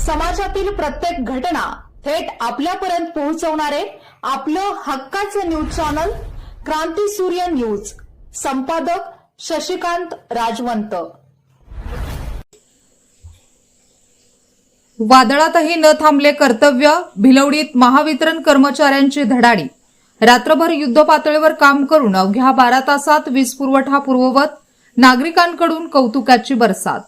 समाजातील प्रत्येक घटना थेट आपल्यापर्यंत पोहोचवणारे आपलं हक्काचं न्यूज चॅनल क्रांती सूर्य न्यूज। संपादक शशिकांत राजवंत। वादळातही न थांबले कर्तव्य, भिलवडीत महावितरण कर्मचाऱ्यांची धडाडी। रात्रभर युद्धपातळीवर काम करून अवघ्या 12 तासात वीज पुरवठा पूर्ववत, नागरिकांकडून कौतुकाची बरसात।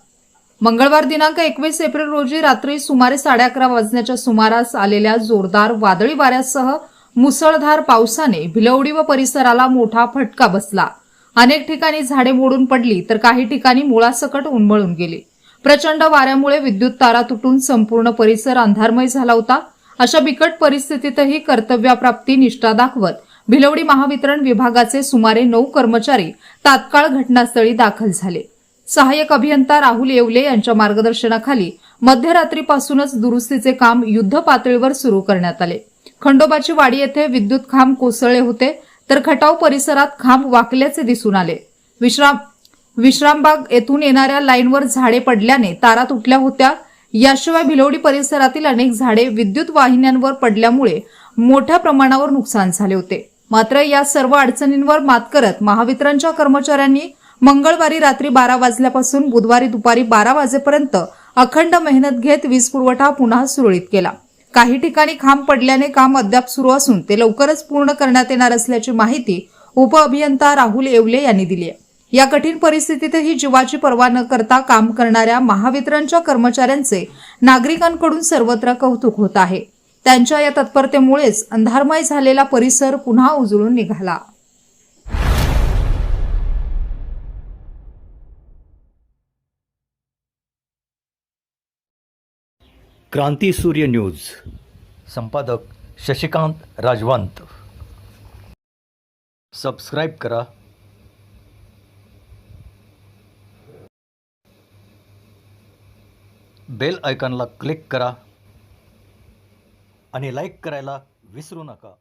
मंगळवार दिनांक 21 एप्रिल रोजी रात्री सुमारे 11:30 वाजण्याच्या सुमारास आलेल्या जोरदार वादळी वाऱ्यासह मुसळधार पावसाने भिलवडी व परिसराला मोठा फटका बसला। अनेक ठिकाणी झाडे मोडून पडली तर काही ठिकाणी मुळासकट उन्मळून गेली। प्रचंड वाऱ्यामुळे विद्युत तारा तुटून संपूर्ण परिसर अंधारमय झाला होता। अशा बिकट परिस्थितीतही कर्तव्यप्राप्ती निष्ठा दाखवत भिलवडी महावितरण विभागाचे सुमारे 9 कर्मचारी तात्काळ घटनास्थळी दाखल झाले। सहाय्यक अभियंता राहुल येवले यांच्या मार्गदर्शनाखाली मध्यरात्रीपासूनच दुरुस्तीचे काम युद्ध पातळीवर सुरू करण्यात आले। खंडोबाची वाडी येथे विद्युत खांब कोसळले होते तर खटाव परिसरात खांब वाकल्याचे दिसून आले। विश्रामबाग येथून येणाऱ्या लाईनवर झाडे पडल्याने तारा तुटल्या होत्या। याशिवाय भिलवडी परिसरातील अनेक झाडे विद्युत वाहिन्यांवर पडल्यामुळे मोठ्या प्रमाणावर नुकसान झाले होते। मात्र या सर्व अडचणींवर मात करत महावितरणच्या कर्मचाऱ्यांनी मंगळवारी रात्री 12 वाजल्यापासून बुधवारी दुपारी 12 वाजेपर्यंत अखंड मेहनत घेत वीज पुरवठा पुन्हा सुरळीत केला। काही ठिकाणी खांब पडल्याने काम अद्याप सुरू असून ते लवकरच पूर्ण करण्यात येणार असल्याची माहिती उपअभियंता राहुल येवले यांनी दिली आहे। या कठीण परिस्थितीतही जीवाची पर्वा न करता काम करणाऱ्या महावितरणच्या कर्मचाऱ्यांचे नागरिकांकडून सर्वत्र कौतुक होत आहे। त्यांच्या या तत्परतेमुळेच अंधारमय झालेला परिसर पुन्हा उजळून निघाला। क्रांती सूर्य न्यूज। संपादक शशिकांत राजवंत। सबस्क्राइब करा, बेल आयकॉनला क्लिक करा आणि लाईक करायला विसरू नका।